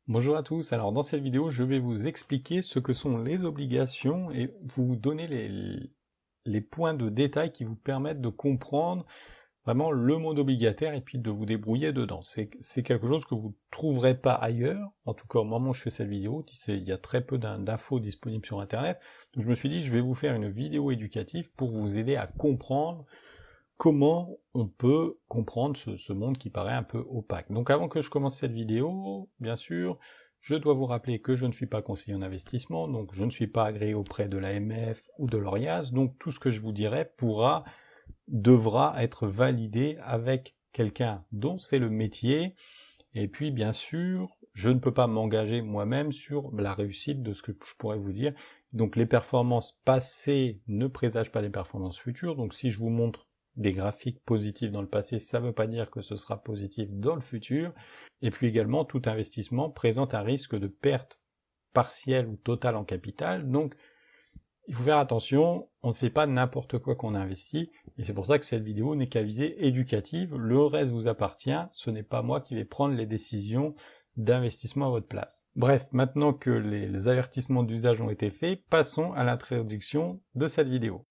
Bonjour à tous, alors dans cette vidéo je vais vous expliquer ce que sont les obligations et vous donner les points de détail qui vous permettent de comprendre vraiment le monde obligataire et puis de vous débrouiller dedans. C'est quelque chose que vous ne trouverez pas ailleurs, en tout cas au moment où je fais cette vidéo, il y a très peu d'infos disponibles sur internet, donc je me suis dit je vais vous faire une vidéo éducative pour vous aider à comprendre comment on peut comprendre ce monde qui paraît un peu opaque. Donc avant que je commence cette vidéo, bien sûr, je dois vous rappeler que je ne suis pas conseiller en investissement, donc je ne suis pas agréé auprès de l'AMF ou de l'ORIAS, donc tout ce que je vous dirai devra être validé avec quelqu'un dont c'est le métier, et puis bien sûr, je ne peux pas m'engager moi-même sur la réussite de ce que je pourrais vous dire. Donc les performances passées ne présagent pas les performances futures, donc si je vous montre des graphiques positifs dans le passé, ça ne veut pas dire que ce sera positif dans le futur. Et puis également, tout investissement présente un risque de perte partielle ou totale en capital. Donc, il faut faire attention, on ne fait pas n'importe quoi qu'on investit. Et c'est pour ça que cette vidéo n'est qu'à visée éducative. Le reste vous appartient. Ce n'est pas moi qui vais prendre les décisions d'investissement à votre place. Bref, maintenant que les avertissements d'usage ont été faits, passons à l'introduction de cette vidéo.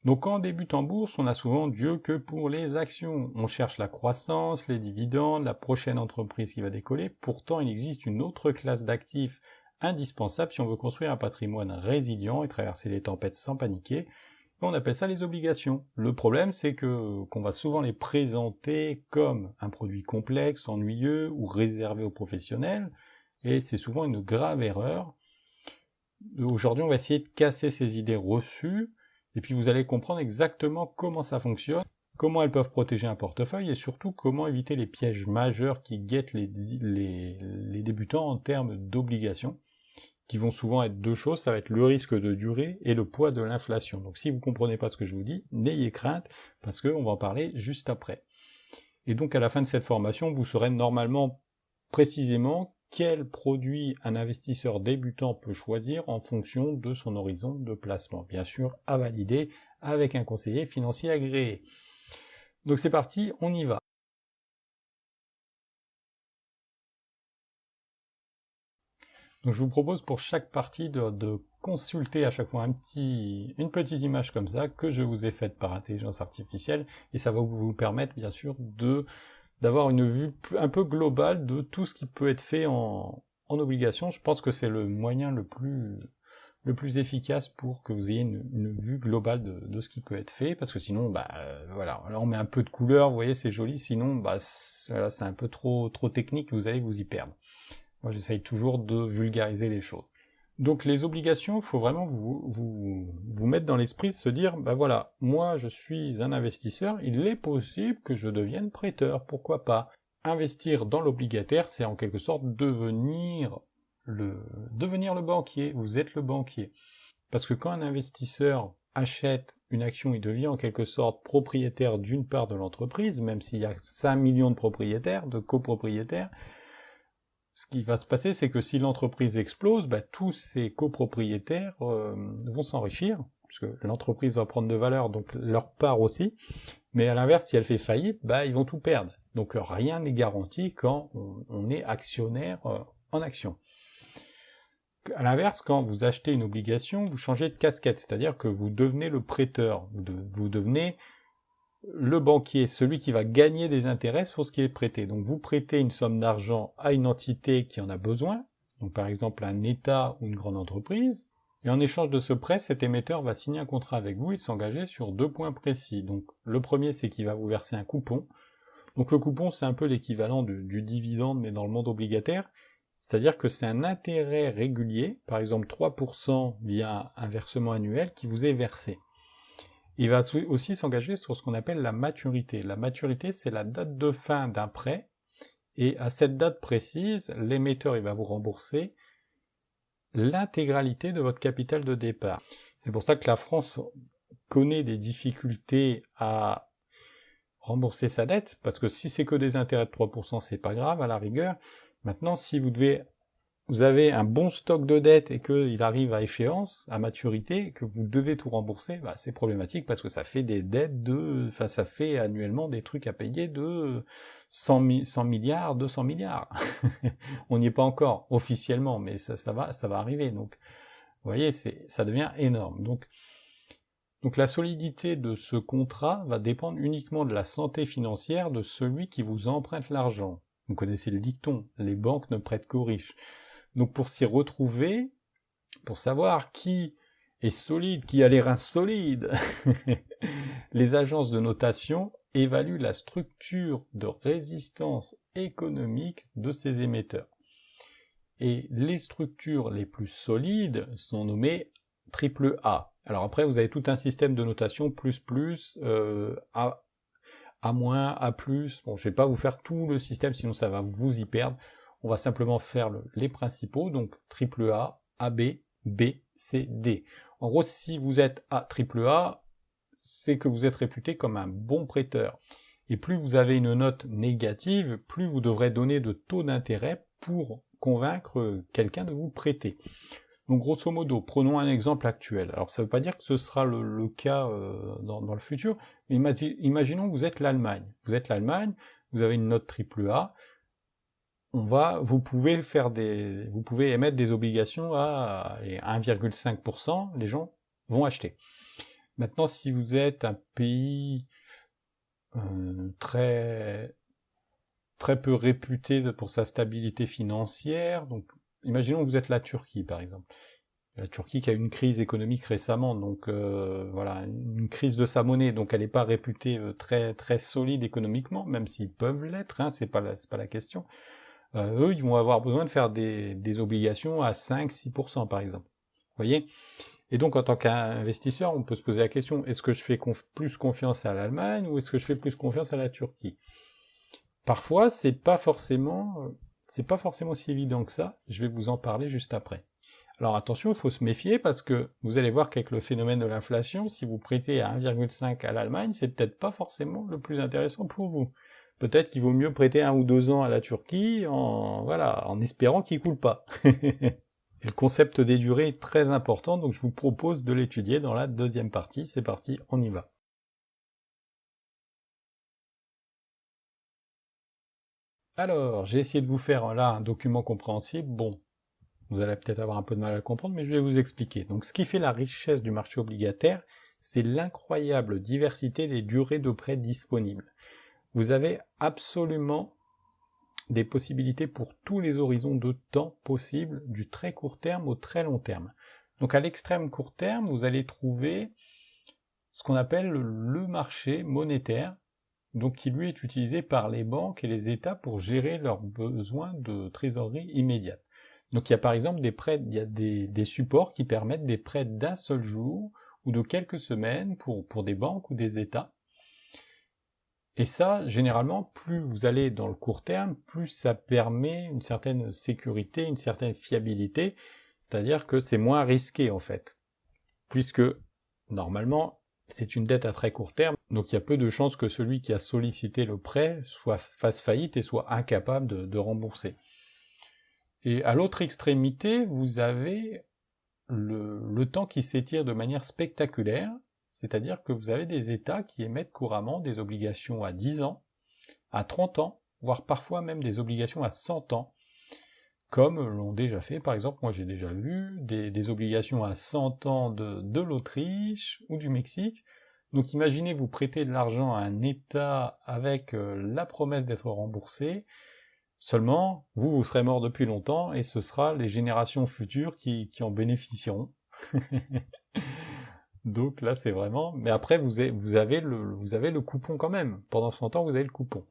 Donc quand on débute en bourse, on a souvent Dieu que pour les actions. On cherche la croissance, les dividendes, la prochaine entreprise qui va décoller. Pourtant, il existe une autre classe d'actifs indispensable si on veut construire un patrimoine résilient et traverser les tempêtes sans paniquer. On appelle ça les obligations. Le problème, c'est qu'on va souvent les présenter comme un produit complexe, ennuyeux ou réservé aux professionnels. Et c'est souvent une grave erreur. Aujourd'hui, on va essayer de casser ces idées reçues. Et puis vous allez comprendre exactement comment ça fonctionne, comment elles peuvent protéger un portefeuille et surtout comment éviter les pièges majeurs qui guettent les débutants en termes d'obligations, qui vont souvent être deux choses, ça va être le risque de durée et le poids de l'inflation. Donc si vous ne comprenez pas ce que je vous dis, n'ayez crainte, parce qu'on va en parler juste après. Et donc à la fin de cette formation, vous saurez normalement précisément quel produit un investisseur débutant peut choisir en fonction de son horizon de placement. Bien sûr, à valider avec un conseiller financier agréé. Donc c'est parti, on y va. Donc je vous propose pour chaque partie de consulter à chaque fois une petite image comme ça que je vous ai faite par intelligence artificielle et ça va vous permettre bien sûr d'avoir une vue un peu globale de tout ce qui peut être fait en obligation. Je pense que c'est le moyen le plus efficace pour que vous ayez une vue globale de ce qui peut être fait, parce que sinon, voilà, là on met un peu de couleur, vous voyez, c'est joli, sinon, voilà, c'est un peu trop technique, vous allez vous y perdre. Moi, j'essaye toujours de vulgariser les choses. Donc les obligations, il faut vraiment vous mettre dans l'esprit de se dire, voilà, moi je suis un investisseur, il est possible que je devienne prêteur, pourquoi pas. Investir dans l'obligataire, c'est en quelque sorte devenir le banquier, vous êtes le banquier. Parce que quand un investisseur achète une action, il devient en quelque sorte propriétaire d'une part de l'entreprise, même s'il y a 5 millions de propriétaires, de copropriétaires. Ce qui va se passer, c'est que si l'entreprise explose, tous ces copropriétaires vont s'enrichir, puisque l'entreprise va prendre de valeur, donc leur part aussi. Mais à l'inverse, si elle fait faillite, ils vont tout perdre. Donc rien n'est garanti quand on est actionnaire en action. À l'inverse, quand vous achetez une obligation, vous changez de casquette, c'est-à-dire que vous devenez le prêteur, vous devenez le banquier, celui qui va gagner des intérêts sur ce qui est prêté. Donc vous prêtez une somme d'argent à une entité qui en a besoin, donc par exemple un État ou une grande entreprise, et en échange de ce prêt, cet émetteur va signer un contrat avec vous et s'engager sur 2 points précis. Donc le premier, c'est qu'il va vous verser un coupon. Donc le coupon, c'est un peu l'équivalent du dividende, mais dans le monde obligataire. C'est-à-dire que c'est un intérêt régulier, par exemple 3% via un versement annuel qui vous est versé. Il va aussi s'engager sur ce qu'on appelle la maturité. La maturité, c'est la date de fin d'un prêt, et à cette date précise, l'émetteur il va vous rembourser l'intégralité de votre capital de départ. C'est pour ça que la France connaît des difficultés à rembourser sa dette, parce que si c'est que des intérêts de 3%, c'est pas grave, à la rigueur. Maintenant, si vous devez vous avez un bon stock de dettes et qu'il arrive à échéance, à maturité, que vous devez tout rembourser, bah, c'est problématique parce que ça fait des dettes enfin, ça fait annuellement des trucs à payer de 100 milliards, 200 milliards. On n'y est pas encore, officiellement, mais ça va arriver. Donc, vous voyez, ça devient énorme. Donc, la solidité de ce contrat va dépendre uniquement de la santé financière de celui qui vous emprunte l'argent. Vous connaissez le dicton, les banques ne prêtent qu'aux riches. Donc pour s'y retrouver, pour savoir qui est solide, qui a les reins solides, les agences de notation évaluent la structure de résistance économique de ces émetteurs. Et les structures les plus solides sont nommées AAA. Alors après, vous avez tout un système de notation A-, A-, A+. Bon, je vais pas vous faire tout le système, sinon ça va vous y perdre. On va simplement faire les principaux, donc AAA, AB, B, C, D. En gros, si vous êtes à AAA, c'est que vous êtes réputé comme un bon prêteur. Et plus vous avez une note négative, plus vous devrez donner de taux d'intérêt pour convaincre quelqu'un de vous prêter. Donc grosso modo, prenons un exemple actuel. Alors ça ne veut pas dire que ce sera le cas dans le futur, mais imaginons que vous êtes l'Allemagne. Vous êtes l'Allemagne, vous avez une note AAA, vous pouvez émettre des obligations à 1,5%, les gens vont acheter. Maintenant, si vous êtes un pays très peu réputé pour sa stabilité financière, donc imaginons que vous êtes la Turquie par exemple. La Turquie qui a eu une crise économique récemment, donc voilà, une crise de sa monnaie, donc elle n'est pas réputée très très solide économiquement, même s'ils peuvent l'être, hein, c'est pas la question. Eux, ils vont avoir besoin de faire des obligations à 5-6% par exemple. Vous voyez ? Et donc en tant qu'investisseur, on peut se poser la question, est-ce que je fais plus confiance à l'Allemagne ou est-ce que je fais plus confiance à la Turquie ? Parfois, c'est pas forcément si évident que ça, je vais vous en parler juste après. Alors attention, il faut se méfier parce que vous allez voir qu'avec le phénomène de l'inflation, si vous prêtez à 1,5 à l'Allemagne, c'est peut-être pas forcément le plus intéressant pour vous. Peut-être qu'il vaut mieux prêter 1 ou 2 ans à la Turquie en espérant qu'il coule pas. Et le concept des durées est très important, donc je vous propose de l'étudier dans la deuxième partie. C'est parti, on y va. Alors, j'ai essayé de vous faire là un document compréhensible. Bon, vous allez peut-être avoir un peu de mal à le comprendre, mais je vais vous expliquer. Donc, ce qui fait la richesse du marché obligataire, c'est l'incroyable diversité des durées de prêt disponibles. Vous avez absolument des possibilités pour tous les horizons de temps possibles, du très court terme au très long terme. Donc à l'extrême court terme, vous allez trouver ce qu'on appelle le marché monétaire, donc qui lui est utilisé par les banques et les États pour gérer leurs besoins de trésorerie immédiate. Donc il y a par exemple il y a des supports qui permettent des prêts d'un seul jour ou de quelques semaines pour des banques ou des États. Et ça, généralement, plus vous allez dans le court terme, plus ça permet une certaine sécurité, une certaine fiabilité, c'est-à-dire que c'est moins risqué en fait, puisque normalement, c'est une dette à très court terme, donc il y a peu de chances que celui qui a sollicité le prêt fasse faillite et soit incapable de rembourser. Et à l'autre extrémité, vous avez le temps qui s'étire de manière spectaculaire, c'est-à-dire que vous avez des États qui émettent couramment des obligations à 10 ans, à 30 ans, voire parfois même des obligations à 100 ans, comme l'ont déjà fait, par exemple, moi j'ai déjà vu des obligations à 100 ans de l'Autriche ou du Mexique. Donc imaginez vous prêter de l'argent à un État avec la promesse d'être remboursé, seulement vous serez mort depuis longtemps et ce sera les générations futures qui en bénéficieront. Donc là, c'est vraiment... Mais après, vous avez le coupon quand même. Pendant 100 ans, vous avez le coupon.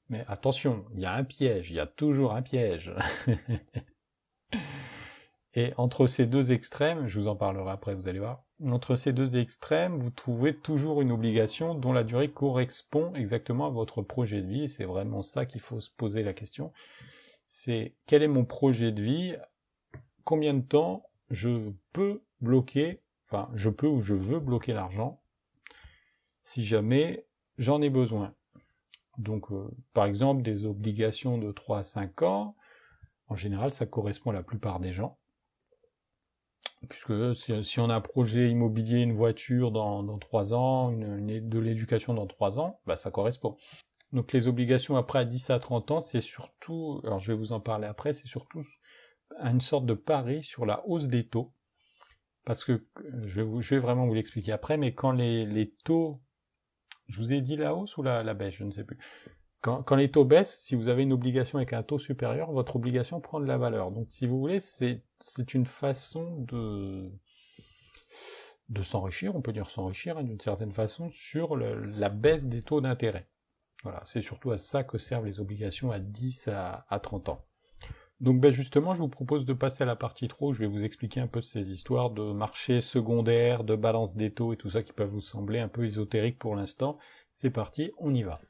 Mais attention, il y a un piège. Il y a toujours un piège. Et entre ces deux extrêmes, je vous en parlerai après, vous allez voir. Entre ces deux extrêmes, vous trouvez toujours une obligation dont la durée correspond exactement à votre projet de vie. Et c'est vraiment ça qu'il faut se poser la question. C'est quel est mon projet de vie? Combien de temps je peux bloquer... Enfin, je peux ou je veux bloquer l'argent si jamais j'en ai besoin. Donc, par exemple, des obligations de 3 à 5 ans, En général, ça correspond à la plupart des gens. Puisque si on a un projet immobilier, une voiture dans 3 ans, de l'éducation dans 3 ans, bah ça correspond. Donc les obligations après à 10 à 30 ans, c'est surtout, alors je vais vous en parler après, c'est surtout une sorte de pari sur la hausse des taux. Parce que je vais vraiment vous l'expliquer après, mais quand les taux, je vous ai dit la hausse ou la baisse, je ne sais plus. Quand les taux baissent, si vous avez une obligation avec un taux supérieur, votre obligation prend de la valeur. Donc si vous voulez, c'est une façon de s'enrichir, on peut dire s'enrichir hein, d'une certaine façon, sur la baisse des taux d'intérêt. Voilà, c'est surtout à ça que servent les obligations à 10 à 30 ans. Donc justement, je vous propose de passer à la partie 3 où je vais vous expliquer un peu ces histoires de marché secondaire, de balance des taux et tout ça qui peuvent vous sembler un peu ésotérique pour l'instant. C'est parti, on y va.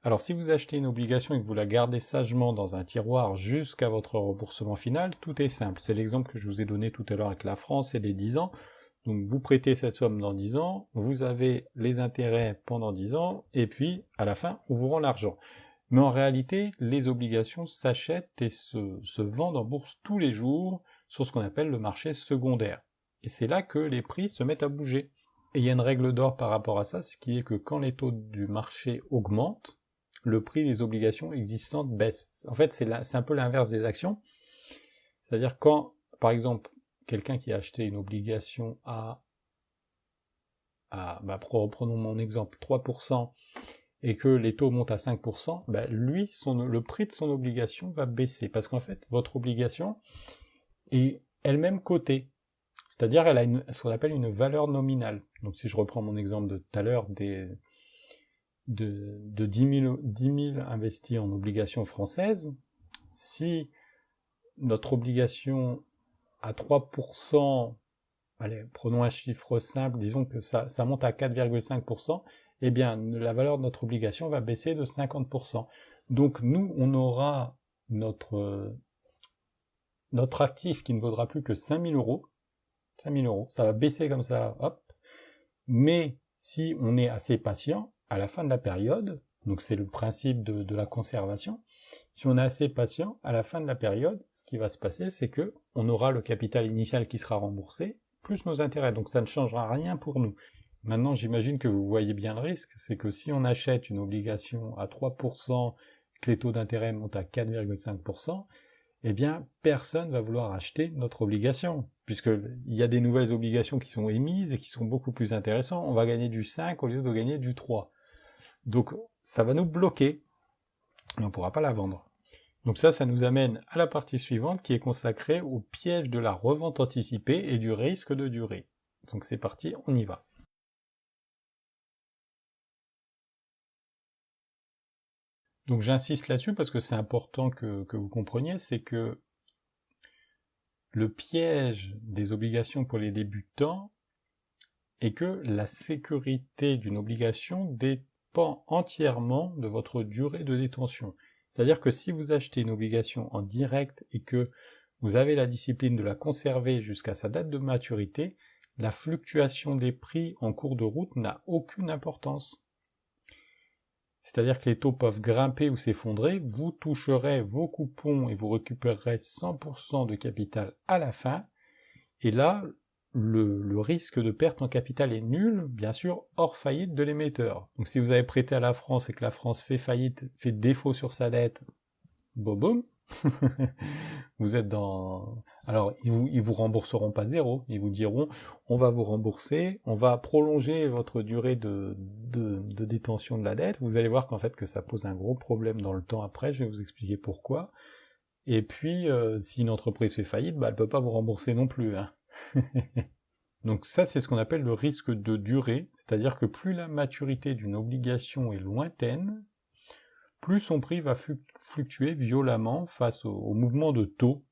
Alors si vous achetez une obligation et que vous la gardez sagement dans un tiroir jusqu'à votre remboursement final, tout est simple. C'est l'exemple que je vous ai donné tout à l'heure avec la France et les 10 ans. Donc vous prêtez cette somme dans 10 ans, vous avez les intérêts pendant 10 ans, et puis à la fin, on vous rend l'argent. Mais en réalité, les obligations s'achètent et se vendent en bourse tous les jours sur ce qu'on appelle le marché secondaire. Et c'est là que les prix se mettent à bouger. Et il y a une règle d'or par rapport à ça, ce qui est que quand les taux du marché augmentent, le prix des obligations existantes baisse. En fait, c'est un peu l'inverse des actions. C'est-à-dire quand, par exemple, quelqu'un qui a acheté une obligation prenons mon exemple, 3%, et que les taux montent à 5%, lui, le prix de son obligation va baisser. Parce qu'en fait, votre obligation est elle-même cotée. C'est-à-dire, elle a ce qu'on appelle une valeur nominale. Donc si je reprends mon exemple de tout à l'heure de 10 000 investis en obligations françaises, si notre obligation à 3%, allez, prenons un chiffre simple, disons que ça monte à 4,5%, eh bien, la valeur de notre obligation va baisser de 50%. Donc, nous, on aura notre actif qui ne vaudra plus que 5 000 euros. 5 000 euros, ça va baisser comme ça, hop. Mais, si on est assez patient, à la fin de la période, donc c'est le principe de la conservation, si on est assez patient, à la fin de la période, ce qui va se passer, c'est que on aura le capital initial qui sera remboursé, plus nos intérêts, donc ça ne changera rien pour nous. Maintenant, j'imagine que vous voyez bien le risque, c'est que si on achète une obligation à 3%, que les taux d'intérêt montent à 4,5%, eh bien, personne va vouloir acheter notre obligation, puisqu'il y a des nouvelles obligations qui sont émises et qui sont beaucoup plus intéressantes. On va gagner du 5 au lieu de gagner du 3. Donc, ça va nous bloquer, et on ne pourra pas la vendre. Donc ça nous amène à la partie suivante qui est consacrée au piège de la revente anticipée et du risque de durée. Donc c'est parti, on y va. Donc j'insiste là-dessus parce que c'est important que vous compreniez, c'est que le piège des obligations pour les débutants est que la sécurité d'une obligation dépend entièrement de votre durée de détention. C'est-à-dire que si vous achetez une obligation en direct et que vous avez la discipline de la conserver jusqu'à sa date de maturité, la fluctuation des prix en cours de route n'a aucune importance. C'est-à-dire que les taux peuvent grimper ou s'effondrer, vous toucherez vos coupons et vous récupérerez 100% de capital à la fin, et là, le risque de perte en capital est nul, bien sûr, hors faillite de l'émetteur. Donc si vous avez prêté à la France et que la France fait faillite, fait défaut sur sa dette, boum, vous êtes dans... Alors, ils vous rembourseront pas zéro, ils vous diront, on va vous rembourser, on va prolonger votre durée de détention de la dette, vous allez voir qu'en fait que ça pose un gros problème dans le temps après, je vais vous expliquer pourquoi. Et puis, si une entreprise fait faillite, elle peut pas vous rembourser non plus, hein. Donc ça, c'est ce qu'on appelle le risque de durée, c'est-à-dire que plus la maturité d'une obligation est lointaine, plus son prix va fluctuer violemment face au mouvement de taux.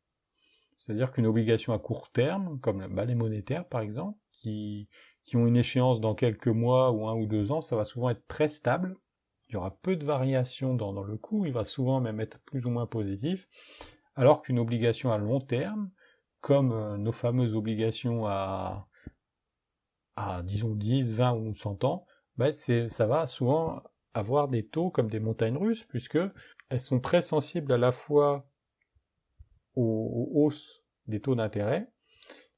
C'est-à-dire qu'une obligation à court terme, comme les monétaires par exemple, qui ont une échéance dans quelques mois ou 1 ou 2 ans, ça va souvent être très stable. Il y aura peu de variations dans le coût, il va souvent même être plus ou moins positif, alors qu'une obligation à long terme, comme nos fameuses obligations à disons 10, 20 ou 100 ans, ça va souvent avoir des taux comme des montagnes russes, puisque elles sont très sensibles à la fois aux hausses des taux d'intérêt,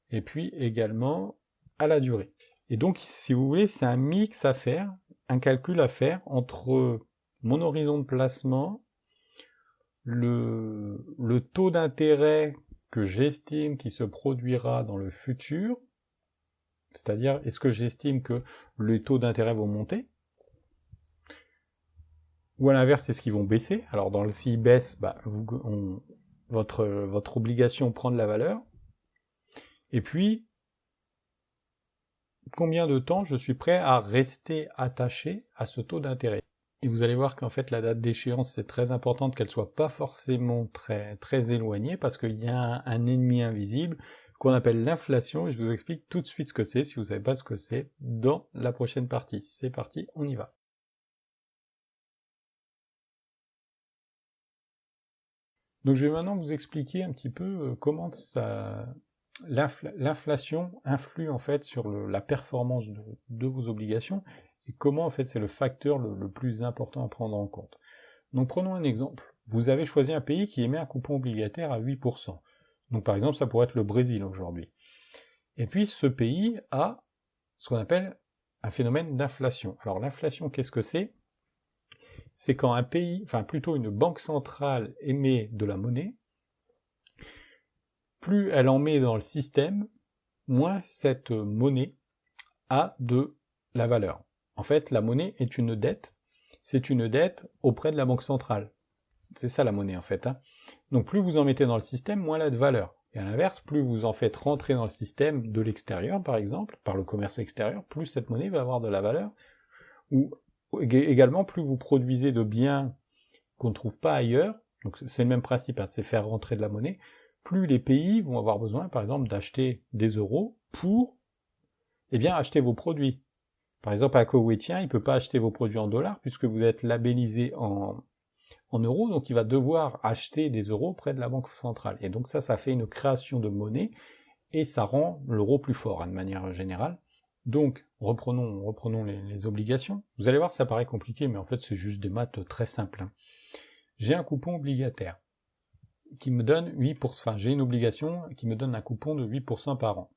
et puis également à la durée. Et donc, si vous voulez, c'est un mix à faire, un calcul à faire entre mon horizon de placement, le taux d'intérêt que j'estime qui se produira dans le futur, c'est-à-dire est-ce que j'estime que les taux d'intérêt vont monter, ou à l'inverse, est-ce qu'ils vont baisser? Alors s'ils baissent, votre obligation prend de la valeur. Et puis, combien de temps je suis prêt à rester attaché à ce taux d'intérêt? Et vous allez voir qu'en fait, la date d'échéance, c'est très important qu'elle soit pas forcément très, très éloignée, parce qu'il y a un ennemi invisible qu'on appelle l'inflation, et je vous explique tout de suite ce que c'est, si vous savez pas ce que c'est, dans la prochaine partie. C'est parti, on y va. Donc je vais maintenant vous expliquer un petit peu comment l'inflation influe en fait sur la performance de vos obligations, et comment en fait c'est le facteur le plus important à prendre en compte. Donc prenons un exemple. Vous avez choisi un pays qui émet un coupon obligataire à 8%. Donc par exemple ça pourrait être le Brésil aujourd'hui. Et puis ce pays a ce qu'on appelle un phénomène d'inflation. Alors l'inflation, qu'est-ce que c'est? C'est quand un pays, enfin plutôt une banque centrale émet de la monnaie, plus elle en met dans le système, moins cette monnaie a de la valeur. En fait, la monnaie est une dette, c'est une dette auprès de la banque centrale. C'est ça la monnaie en fait. Donc plus vous en mettez dans le système, moins elle a de valeur. Et à l'inverse, plus vous en faites rentrer dans le système de l'extérieur, par exemple, par le commerce extérieur, plus cette monnaie va avoir de la valeur. Ou également, plus vous produisez de biens qu'on ne trouve pas ailleurs, donc c'est le même principe, c'est faire rentrer de la monnaie, plus les pays vont avoir besoin, par exemple, d'acheter des euros pour, acheter vos produits. Par exemple, un Koweïtien, il ne peut pas acheter vos produits en dollars, puisque vous êtes labellisé en euros, donc il va devoir acheter des euros auprès de la banque centrale. Et donc ça fait une création de monnaie, et ça rend l'euro plus fort, de manière générale. Donc, reprenons les obligations. Vous allez voir, ça paraît compliqué, mais en fait, c'est juste des maths très simples. J'ai un coupon obligataire qui me donne 8%, j'ai une obligation qui me donne un coupon de 8% par an.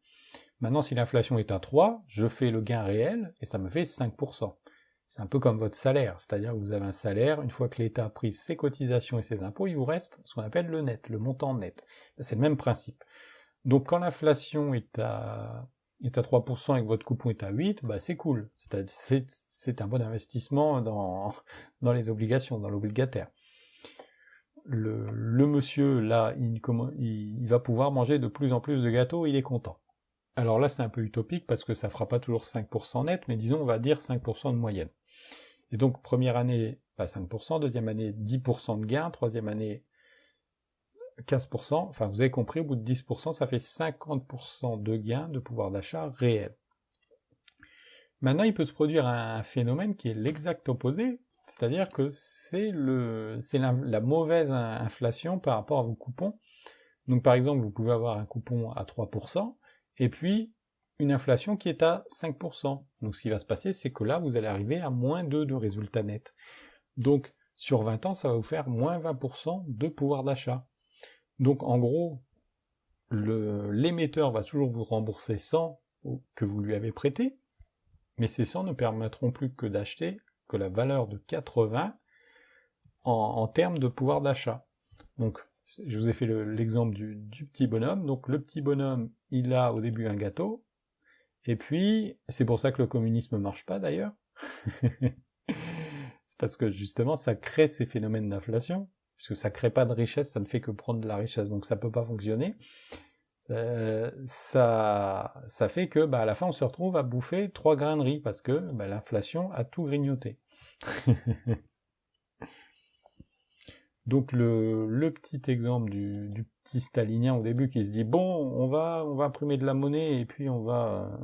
Maintenant, si l'inflation est à 3, je fais le gain réel, et ça me fait 5%. C'est un peu comme votre salaire, c'est-à-dire que vous avez un salaire, une fois que l'État a pris ses cotisations et ses impôts, il vous reste ce qu'on appelle le net, le montant net. C'est le même principe. Donc quand l'inflation est à 3% et que votre coupon est à 8, c'est cool. C'est un bon investissement dans les obligations, dans l'obligataire. Le monsieur, là, il va pouvoir manger de plus en plus de gâteaux, il est content. Alors là, c'est un peu utopique parce que ça fera pas toujours 5% net, mais disons, on va dire 5% de moyenne. Et donc, première année, 5%, deuxième année, 10% de gain, troisième année, 15%, enfin vous avez compris, au bout de 10%, ça fait 50% de gain de pouvoir d'achat réel. Maintenant, il peut se produire un phénomène qui est l'exact opposé, c'est-à-dire que c'est la mauvaise inflation par rapport à vos coupons. Donc par exemple, vous pouvez avoir un coupon à 3%, et puis une inflation qui est à 5%. Donc ce qui va se passer, c'est que là, vous allez arriver à moins 2 de résultat net. Donc sur 20 ans, ça va vous faire moins 20% de pouvoir d'achat. Donc en gros, l'émetteur va toujours vous rembourser 100 que vous lui avez prêté, mais ces 100 ne permettront plus que d'acheter que la valeur de 80 en termes de pouvoir d'achat. Donc je vous ai fait l'exemple du petit bonhomme. Donc le petit bonhomme, il a au début un gâteau, et puis c'est pour ça que le communisme ne marche pas d'ailleurs. C'est parce que justement ça crée ces phénomènes d'inflation, puisque ça crée pas de richesse, ça ne fait que prendre de la richesse, donc ça peut pas fonctionner. Ça fait que à la fin on se retrouve à bouffer 3 grains de riz, parce que l'inflation a tout grignoté. Donc le petit exemple du petit stalinien au début qui se dit bon, on va imprimer de la monnaie et puis on va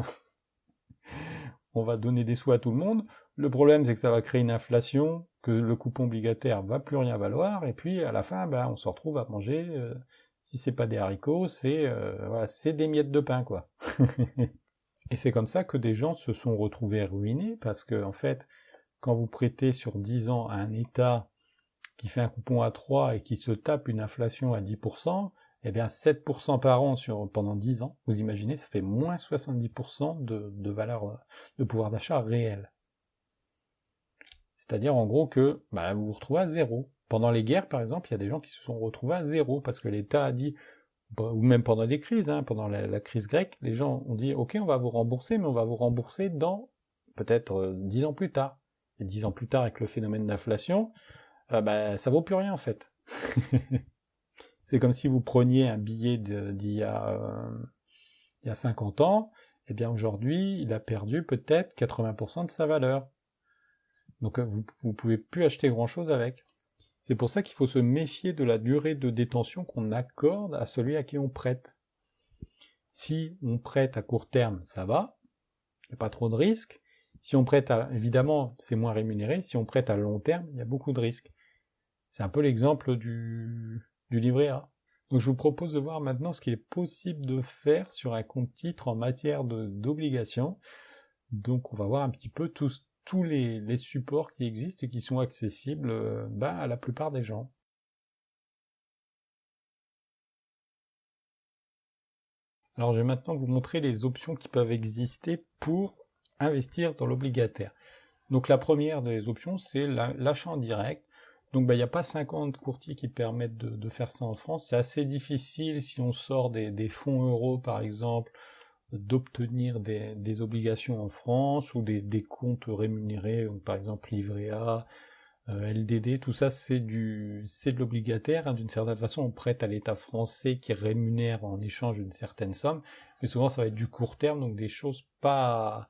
donner des sous à tout le monde. Le problème c'est que ça va créer une inflation, que le coupon obligataire va plus rien valoir, et puis à la fin on se retrouve à manger, si c'est pas des haricots, c'est des miettes de pain quoi. Et c'est comme ça que des gens se sont retrouvés ruinés, parce que, en fait, quand vous prêtez sur 10 ans à un État qui fait un coupon à 3 et qui se tape une inflation à 10%, eh bien 7% par an pendant 10 ans, vous imaginez, ça fait moins 70% de valeur, de pouvoir d'achat réel. C'est-à-dire en gros que vous vous retrouvez à zéro. Pendant les guerres, par exemple, il y a des gens qui se sont retrouvés à zéro, parce que l'État a dit, ou même pendant des crises, pendant la crise grecque, les gens ont dit, ok, on va vous rembourser, mais on va vous rembourser dans peut-être 10 ans plus tard. Et 10 ans plus tard, avec le phénomène d'inflation, ça vaut plus rien en fait. C'est comme si vous preniez un billet d'il y a 50 ans, et bien aujourd'hui, il a perdu peut-être 80% de sa valeur. Donc vous pouvez plus acheter grand-chose avec. C'est pour ça qu'il faut se méfier de la durée de détention qu'on accorde à celui à qui on prête. Si on prête à court terme, ça va, il n'y a pas trop de risques. Si on prête évidemment, c'est moins rémunéré. Si on prête à long terme, il y a beaucoup de risques. C'est un peu l'exemple du livret A. Donc je vous propose de voir maintenant ce qu'il est possible de faire sur un compte titre en matière d'obligations. Donc on va voir un petit peu tous les supports qui existent et qui sont accessibles à la plupart des gens. Alors je vais maintenant vous montrer les options qui peuvent exister pour investir dans l'obligataire. Donc la première des options, c'est l'achat en direct. Donc il n'y a pas 50 courtiers qui permettent de faire ça en France. C'est assez difficile si on sort des fonds euros par exemple, d'obtenir des obligations en France ou des comptes rémunérés, donc par exemple livret A, LDD, tout ça c'est de l'obligataire. D'une certaine façon, on prête à l'État français qui rémunère en échange d'une certaine somme, mais souvent ça va être du court terme, donc des choses pas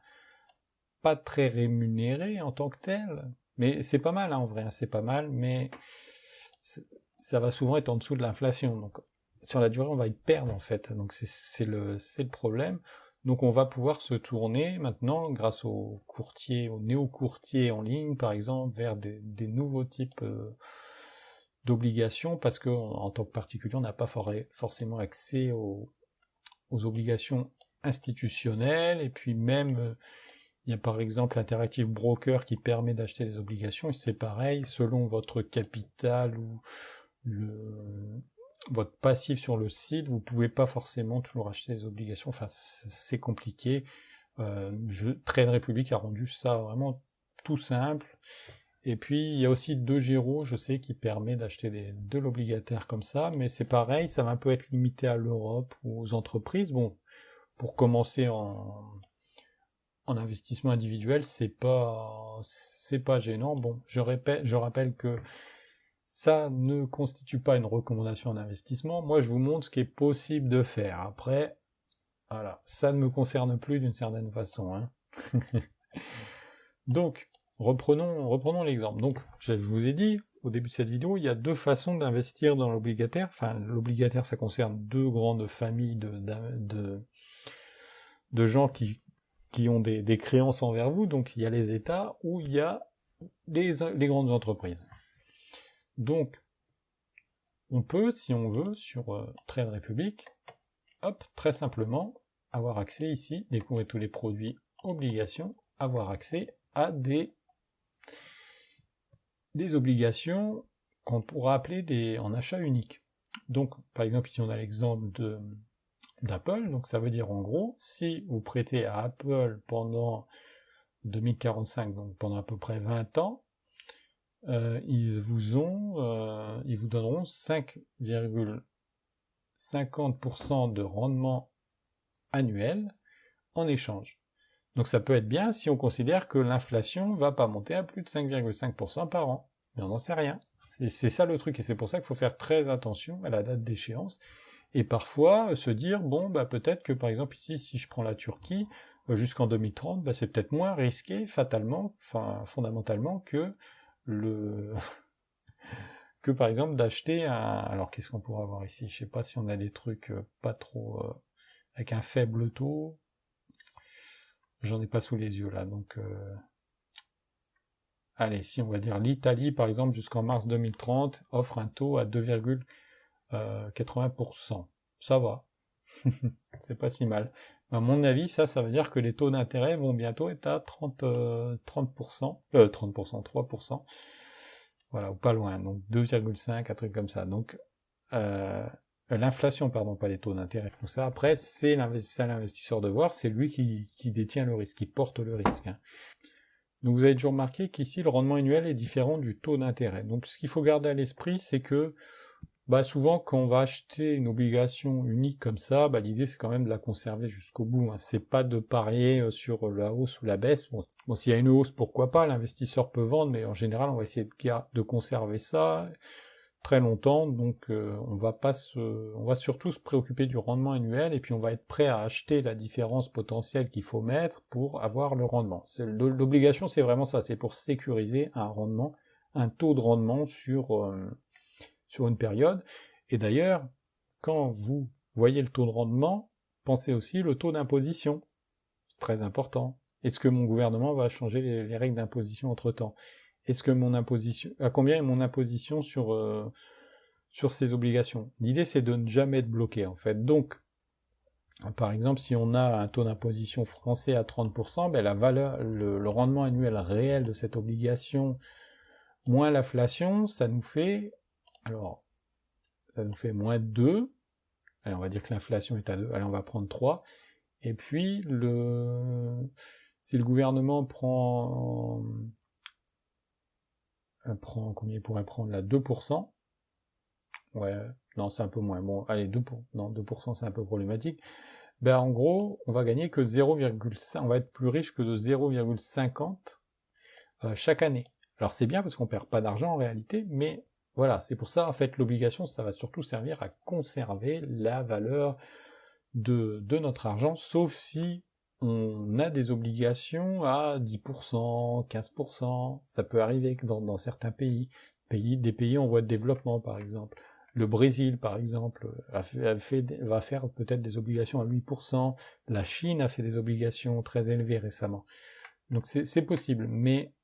très rémunérées en tant que telles. Mais c'est pas mal en vrai, c'est pas mal, mais ça va souvent être en dessous de l'inflation. Donc sur la durée, on va y perdre en fait. Donc c'est le problème. Donc on va pouvoir se tourner maintenant, grâce aux courtiers, aux néo-courtiers en ligne par exemple, vers des nouveaux types d'obligations, parce qu'en tant que particulier, on n'a pas forcément accès aux obligations institutionnelles, et puis même il y a par exemple Interactive Broker qui permet d'acheter des obligations, et c'est pareil, selon votre capital ou votre passif sur le site, vous pouvez pas forcément toujours acheter des obligations, enfin c'est compliqué. Trade Republic a rendu ça vraiment tout simple. Et puis il y a aussi DeGiro, je sais, qui permet d'acheter de l'obligataire comme ça, mais c'est pareil, ça va un peu être limité à l'Europe ou aux entreprises. Bon, pour commencer en investissement individuel, c'est pas gênant. Bon, je rappelle que ça ne constitue pas une recommandation en investissement. Moi, je vous montre ce qui est possible de faire. Après, voilà, ça ne me concerne plus d'une certaine façon, hein. Donc, reprenons l'exemple. Donc, je vous ai dit, au début de cette vidéo, il y a deux façons d'investir dans l'obligataire. Enfin, l'obligataire, ça concerne deux grandes familles de gens qui ont des créances envers vous. Donc, il y a les États ou il y a les grandes entreprises. Donc, on peut, si on veut, sur Trade Republic, très simplement, avoir accès ici, découvrir tous les produits obligations, avoir accès à des obligations qu'on pourra appeler en achat unique. Donc, par exemple, ici on a l'exemple d'Apple, donc ça veut dire en gros, si vous prêtez à Apple pendant 2045, donc pendant à peu près 20 ans, ils vous donneront 5,50% de rendement annuel en échange. Donc ça peut être bien si on considère que l'inflation va pas monter à plus de 5,5% par an. Mais on n'en sait rien. C'est ça le truc, et c'est pour ça qu'il faut faire très attention à la date d'échéance. Et parfois se dire, bon, peut-être que par exemple ici, si je prends la Turquie, jusqu'en 2030, c'est peut-être moins risqué fondamentalement que que par exemple d'acheter alors qu'est-ce qu'on pourrait avoir ici, je sais pas si on a des trucs pas trop avec un faible taux, j'en ai pas sous les yeux là, donc allez, si on va dire l'Italie par exemple jusqu'en mars 2030 offre un taux à 2,80%, ça va. C'est pas si mal. À mon avis, ça veut dire que les taux d'intérêt vont bientôt être à 30%, 3%, voilà, ou pas loin, donc 2,5, un truc comme ça. Donc, l'inflation, pardon, pas les taux d'intérêt, tout ça. Après, c'est l'investisseur de voir, c'est lui qui détient le risque, qui porte le risque, hein. Donc vous avez toujours remarqué qu'ici, le rendement annuel est différent du taux d'intérêt. Donc ce qu'il faut garder à l'esprit, c'est que souvent, quand on va acheter une obligation unique comme ça, l'idée c'est quand même de la conserver jusqu'au bout, hein. C'est pas de parier sur la hausse ou la baisse. Bon, s'il y a une hausse, pourquoi pas, l'investisseur peut vendre, mais en général, on va essayer de conserver ça très longtemps, donc on va surtout se préoccuper du rendement annuel, et puis on va être prêt à acheter la différence potentielle qu'il faut mettre pour avoir le rendement. L'obligation, c'est vraiment ça, c'est pour sécuriser un rendement, un taux de rendement sur une période. Et d'ailleurs, quand vous voyez le taux de rendement, pensez aussi le taux d'imposition. C'est très important. Est-ce que mon gouvernement va changer les règles d'imposition entre-temps? Est-ce que mon imposition, à combien est mon imposition sur ces obligations? L'idée, c'est de ne jamais être bloqué, en fait. Donc, par exemple, si on a un taux d'imposition français à 30%, la valeur, le rendement annuel réel de cette obligation moins l'inflation, ça nous fait moins 2. Allez, on va dire que l'inflation est à 2. Allez, on va prendre 3. Et puis, si le gouvernement prend combien il pourrait prendre là, 2%. Ouais, non, c'est un peu moins. Bon, allez, 2%, c'est un peu problématique. En gros, on va gagner que 0,5, on va être plus riche que de 0,50 chaque année. Alors c'est bien parce qu'on perd pas d'argent en réalité, mais voilà, c'est pour ça, en fait, l'obligation, ça va surtout servir à conserver la valeur de notre argent, sauf si on a des obligations à 10%, 15%, ça peut arriver dans certains des pays en voie de développement, par exemple. Le Brésil, par exemple, va faire peut-être des obligations à 8%, la Chine a fait des obligations très élevées récemment. Donc c'est possible, mais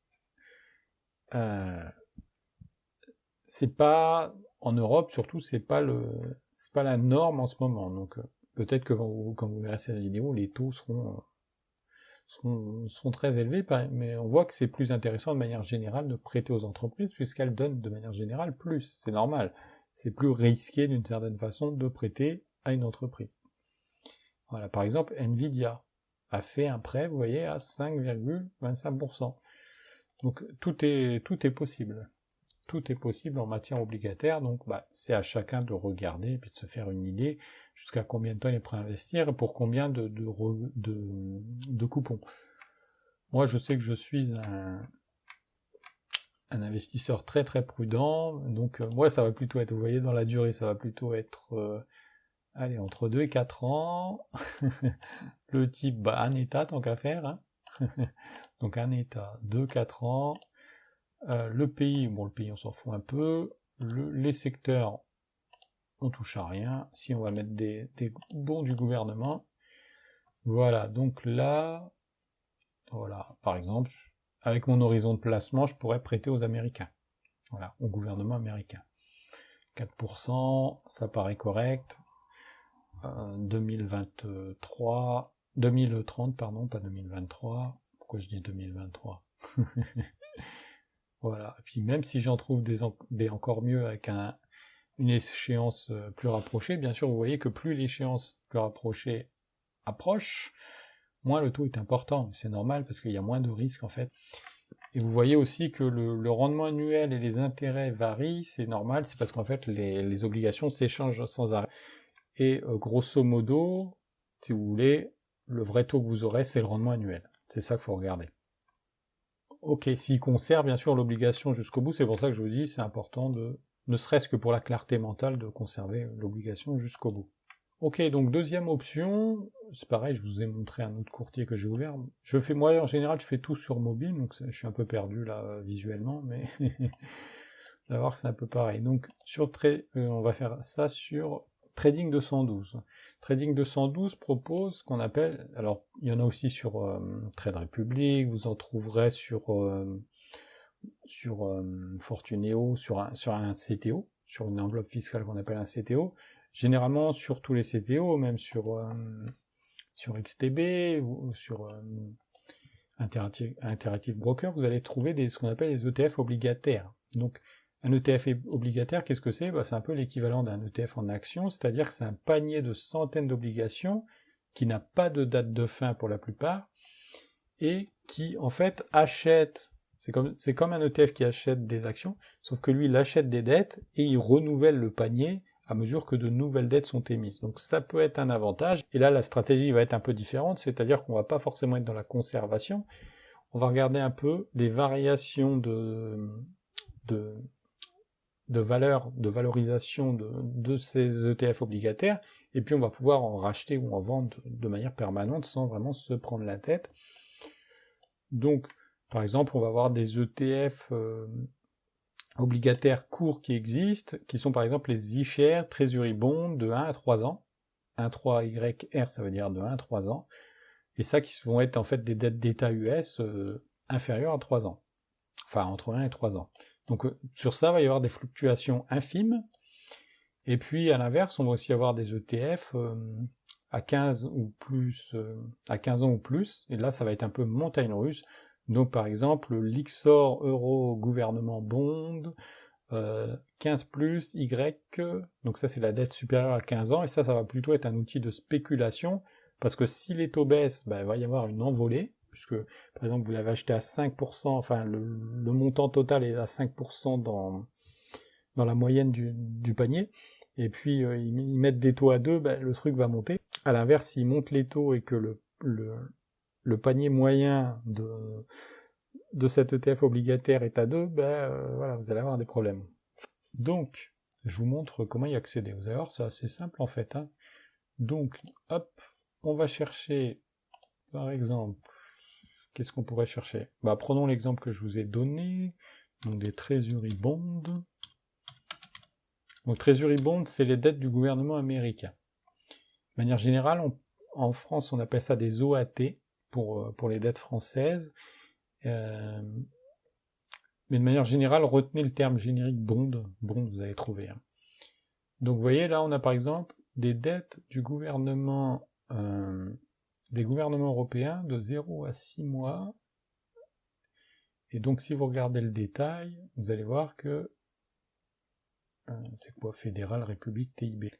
c'est pas, en Europe surtout, c'est pas la norme en ce moment. Donc peut-être que quand vous verrez cette vidéo, les taux seront très élevés, mais on voit que c'est plus intéressant de manière générale de prêter aux entreprises puisqu'elles donnent de manière générale plus. C'est normal. C'est plus risqué d'une certaine façon de prêter à une entreprise. Voilà, par exemple, Nvidia a fait un prêt, vous voyez, à 5,25%. Donc tout est possible. Tout est possible en matière obligataire, donc c'est à chacun de regarder et puis de se faire une idée jusqu'à combien de temps il est prêt à investir et pour combien de coupons. Moi, je sais que je suis un investisseur très très prudent, donc moi ça va plutôt être, vous voyez, dans la durée, ça va plutôt être entre 2 et 4 ans. Le type, un état tant qu'à faire, hein. Donc un état, 2-4 ans. Le pays, le pays on s'en fout un peu. Les secteurs, on touche à rien. Si on va mettre des bons du gouvernement. Voilà, donc là, voilà, par exemple, avec mon horizon de placement, je pourrais prêter aux Américains. Voilà, au gouvernement américain. 4%, ça paraît correct. 2030, pardon, pas 2023. Pourquoi je dis 2023? Voilà. Et puis même si j'en trouve des encore mieux avec une échéance plus rapprochée, bien sûr, vous voyez que plus l'échéance plus rapprochée approche, moins le taux est important. C'est normal parce qu'il y a moins de risques en fait. Et vous voyez aussi que le rendement annuel et les intérêts varient, c'est normal, c'est parce qu'en fait les obligations s'échangent sans arrêt. Et grosso modo, si vous voulez, le vrai taux que vous aurez, c'est le rendement annuel. C'est ça qu'il faut regarder. Ok, s'il conserve bien sûr l'obligation jusqu'au bout, c'est pour ça que je vous dis, c'est important ne serait-ce que pour la clarté mentale, de conserver l'obligation jusqu'au bout. Ok, donc deuxième option, c'est pareil, je vous ai montré un autre courtier que j'ai ouvert. Moi en général, je fais tout sur mobile, donc je suis un peu perdu là visuellement, mais on va voir que c'est un peu pareil. Donc on va faire ça sur Trading 212. Trading 212 propose ce qu'on appelle, alors il y en a aussi sur Trade Republic, vous en trouverez sur Fortuneo, sur un CTO, sur une enveloppe fiscale qu'on appelle un CTO. Généralement sur tous les CTO, même sur sur XTB ou sur Interactive Broker, vous allez trouver ce qu'on appelle les ETF obligataires. Donc, un ETF obligataire, qu'est-ce que c'est? C'est un peu l'équivalent d'un ETF en action, c'est-à-dire que c'est un panier de centaines d'obligations qui n'a pas de date de fin pour la plupart, et qui, en fait, achète, c'est comme un ETF qui achète des actions, sauf que lui, il achète des dettes et il renouvelle le panier à mesure que de nouvelles dettes sont émises. Donc ça peut être un avantage, et là la stratégie va être un peu différente, c'est-à-dire qu'on va pas forcément être dans la conservation, on va regarder un peu des variations de valorisation de ces ETF obligataires, et puis on va pouvoir en racheter ou en vendre de manière permanente sans vraiment se prendre la tête. Donc, par exemple, on va avoir des ETF obligataires courts qui existent, qui sont par exemple les iShares Treasury Bond de 1 à 3 ans. 1,3YR, ça veut dire de 1 à 3 ans. Et ça qui vont être en fait des dettes d'État US inférieures à 3 ans. Enfin, entre 1 et 3 ans. Donc sur ça, il va y avoir des fluctuations infimes. Et puis à l'inverse, on va aussi avoir des ETF à 15 ou plus, à 15 ans ou plus. Et là, ça va être un peu montagne russe. Donc par exemple, l'Ixor Euro Gouvernement Bond, 15 plus, Y, donc ça c'est la dette supérieure à 15 ans, et ça va plutôt être un outil de spéculation, parce que si les taux baissent, il va y avoir une envolée, puisque par exemple vous l'avez acheté à 5%, enfin le montant total est à 5% dans la moyenne du panier, et puis ils mettent des taux à 2, le truc va monter. À l'inverse, s'ils montent les taux et que le panier moyen de cet ETF obligataire est à 2, voilà, vous allez avoir des problèmes. Donc, je vous montre comment y accéder. Vous allez voir, c'est assez simple en fait. Donc, hop, on va chercher, par exemple, qu'est-ce qu'on pourrait chercher? Prenons l'exemple que je vous ai donné, donc des Treasury Bonds. Donc, Treasury Bonds, c'est les dettes du gouvernement américain. De manière générale, en France, on appelle ça des OAT pour les dettes françaises. Mais de manière générale, retenez le terme générique bond, vous allez trouver. Donc vous voyez, là on a par exemple des dettes du gouvernement, des gouvernements européens de 0 à 6 mois. Et donc si vous regardez le détail, vous allez voir que c'est quoi? Fédéral, République, TIB.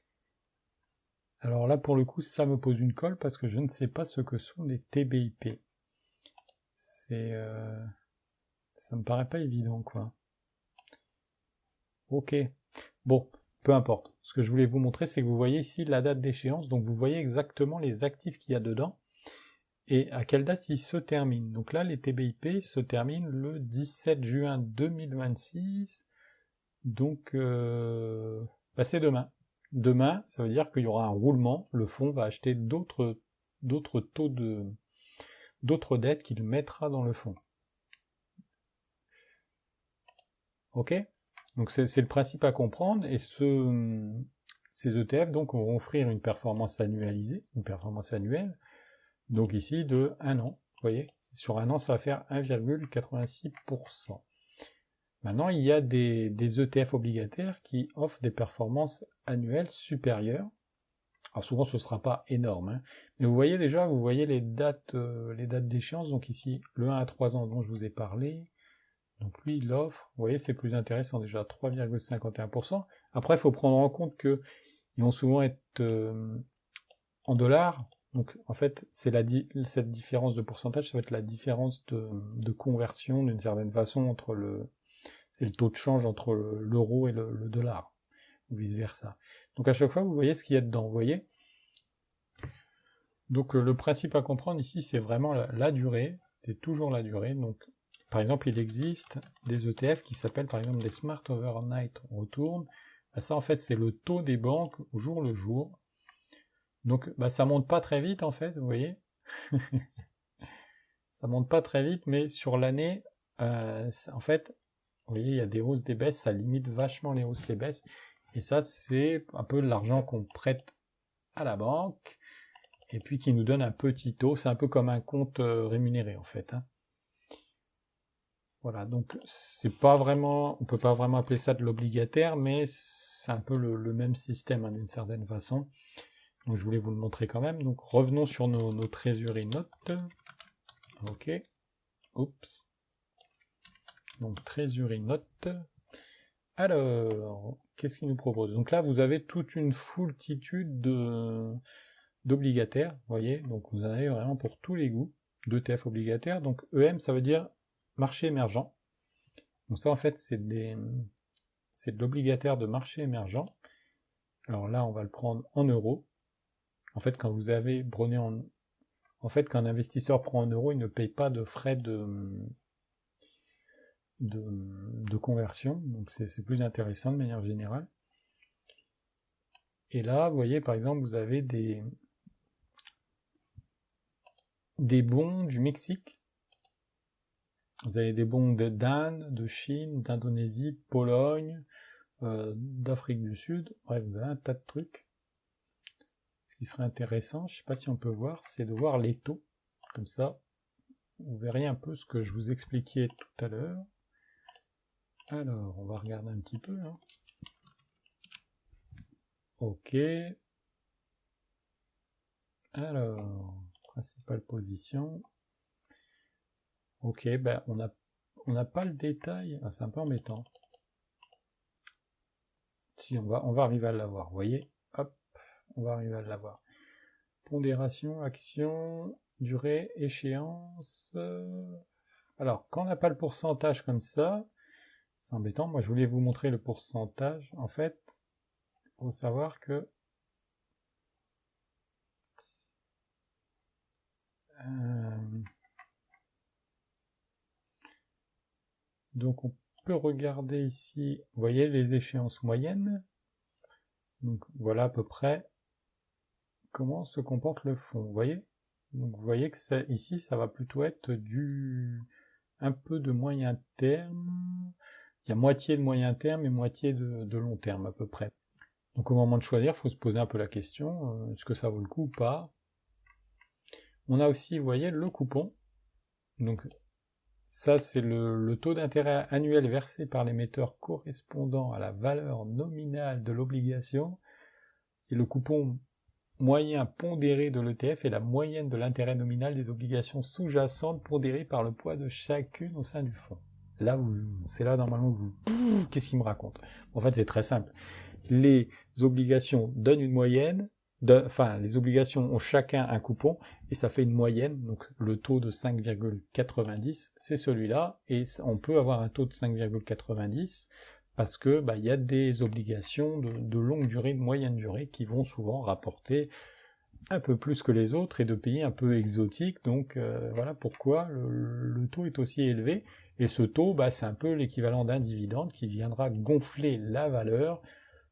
Alors là pour le coup, ça me pose une colle parce que je ne sais pas ce que sont les TBIP. Ça me paraît pas évident, quoi. Ok. Bon, peu importe. Ce que je voulais vous montrer, c'est que vous voyez ici la date d'échéance, donc vous voyez exactement les actifs qu'il y a dedans, et à quelle date ils se terminent. Donc là, les TBIP se terminent le 17 juin 2026, donc c'est demain. Demain, ça veut dire qu'il y aura un roulement, le fonds va acheter d'autres dettes qu'il mettra dans le fonds. Ok? Donc c'est le principe à comprendre, et ces ETF donc vont offrir une performance annualisée, une performance annuelle, donc ici de 1 an, vous voyez, sur 1 an ça va faire 1,86%. Maintenant il y a des ETF obligataires qui offrent des performances annuelles supérieures, alors souvent ce ne sera pas énorme, mais vous voyez les dates d'échéance, donc ici le 1 à 3 ans dont je vous ai parlé. Donc lui, il offre, vous voyez, c'est plus intéressant déjà, 3,51%. Après, il faut prendre en compte qu'ils vont souvent être en dollars. Donc en fait, cette différence de pourcentage, ça va être la différence de conversion d'une certaine façon c'est le taux de change entre l'euro et le dollar, ou vice versa. Donc à chaque fois, vous voyez ce qu'il y a dedans, vous voyez. Donc le principe à comprendre ici, c'est vraiment la durée, c'est toujours la durée. Donc par exemple, il existe des ETF qui s'appellent par exemple des Smart Overnight Return. Ça, en fait, c'est le taux des banques au jour le jour. Donc, ça monte pas très vite, en fait, vous voyez. Ça monte pas très vite, mais sur l'année, en fait, vous voyez, il y a des hausses, des baisses, ça limite vachement les hausses, les baisses. Et ça, c'est un peu de l'argent qu'on prête à la banque, et puis qui nous donne un petit taux. C'est un peu comme un compte rémunéré, en fait. Voilà, donc c'est pas vraiment, on peut pas vraiment appeler ça de l'obligataire, mais c'est un peu le même système d'une certaine façon. Donc je voulais vous le montrer quand même. Donc revenons sur nos treasury notes. Ok. Oups. Donc treasury notes. Alors, qu'est-ce qu'il nous propose? Donc là, vous avez toute une foultitude d'obligataires, vous voyez, donc vous en avez vraiment pour tous les goûts, d'ETF obligataires. Donc EM, ça veut dire marché émergent. Donc ça, en fait, c'est de l'obligataire de marché émergent. Alors là, on va le prendre en euros. En fait, quand vous avez brené en fait, quand un investisseur prend en euros, il ne paye pas de frais de conversion, donc c'est plus intéressant de manière générale. Et là, vous voyez, par exemple, vous avez des bons du Mexique, vous avez des bons d'Inde, de Chine, d'Indonésie, de Pologne, d'Afrique du Sud, bref, vous avez un tas de trucs. Ce qui serait intéressant, je ne sais pas si on peut voir, c'est de voir les taux, comme ça, vous verrez un peu ce que je vous expliquais tout à l'heure. Alors, on va regarder un petit peu. Hein. Ok. Alors, principale position. Ok, ben on n'a pas le détail. Ah, c'est un peu embêtant. Si, on va arriver à l'avoir. Vous voyez? Hop, on va arriver à l'avoir. Pondération, action, durée, échéance. Alors, quand on n'a pas le pourcentage comme ça, c'est embêtant. Moi, je voulais vous montrer le pourcentage. En fait, il faut savoir que donc on peut regarder ici, vous voyez les échéances moyennes. Donc voilà à peu près comment se comporte le fond. Vous voyez? Donc vous voyez que ça, ici ça va plutôt être un peu de moyen terme. Il y a moitié de moyen terme et moitié de long terme à peu près. Donc au moment de choisir, il faut se poser un peu la question, est-ce que ça vaut le coup ou pas? On a aussi, vous voyez, le coupon. Donc ça, c'est le taux d'intérêt annuel versé par l'émetteur correspondant à la valeur nominale de l'obligation. Et le coupon moyen pondéré de l'ETF est la moyenne de l'intérêt nominal des obligations sous-jacentes pondérées par le poids de chacune au sein du fonds. Là, c'est là normalement que vous... Qu'est-ce qu'il me raconte? En fait, c'est très simple. Les obligations donnent une moyenne, enfin, les obligations ont chacun un coupon, et ça fait une moyenne, donc le taux de 5,90, c'est celui-là, et on peut avoir un taux de 5,90, parce que il y a des obligations de longue durée, de moyenne durée, qui vont souvent rapporter un peu plus que les autres, et de pays un peu exotiques, donc voilà pourquoi le taux est aussi élevé, et ce taux, c'est un peu l'équivalent d'un dividende qui viendra gonfler la valeur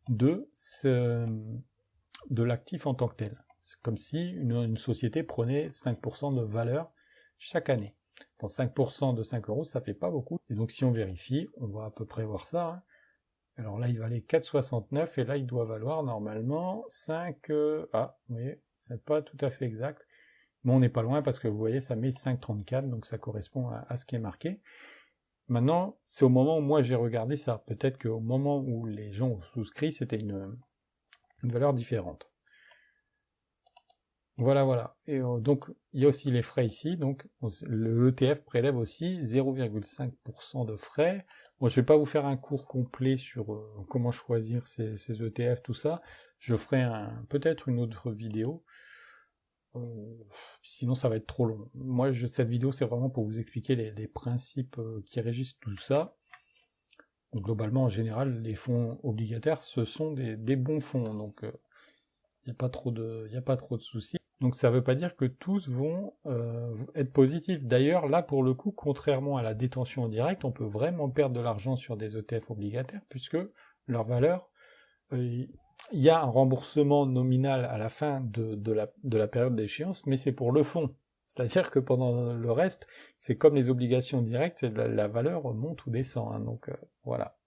de l'actif en tant que tel. C'est comme si une société prenait 5% de valeur chaque année. Pour 5% de 5 euros, ça fait pas beaucoup. Et donc si on vérifie, on va à peu près voir ça. Hein. Alors là, il valait 4,69 et là, il doit valoir normalement 5... Ah, vous voyez, c'est pas tout à fait exact. Mais on n'est pas loin parce que vous voyez, ça met 5,34, donc ça correspond à ce qui est marqué. Maintenant, c'est au moment où moi j'ai regardé ça. Peut-être qu'au moment où les gens ont souscrit, c'était une valeur différente. Voilà. Et donc, il y a aussi les frais ici. Donc, l'ETF prélève aussi 0,5% de frais. Bon, je vais pas vous faire un cours complet sur comment choisir ces ETF, tout ça. Je ferai peut-être une autre vidéo. Sinon, ça va être trop long. Moi, cette vidéo, c'est vraiment pour vous expliquer les principes qui régissent tout ça. Donc, globalement, en général, les fonds obligataires, ce sont des bons fonds. Donc, il n'y a pas trop de soucis. Donc ça ne veut pas dire que tous vont être positifs. D'ailleurs, là, pour le coup, contrairement à la détention en direct, on peut vraiment perdre de l'argent sur des ETF obligataires, puisque leur valeur, il y a un remboursement nominal à la fin de la période d'échéance, mais c'est pour le fonds. C'est-à-dire que pendant le reste, c'est comme les obligations directes, la valeur monte ou descend. Hein, donc voilà.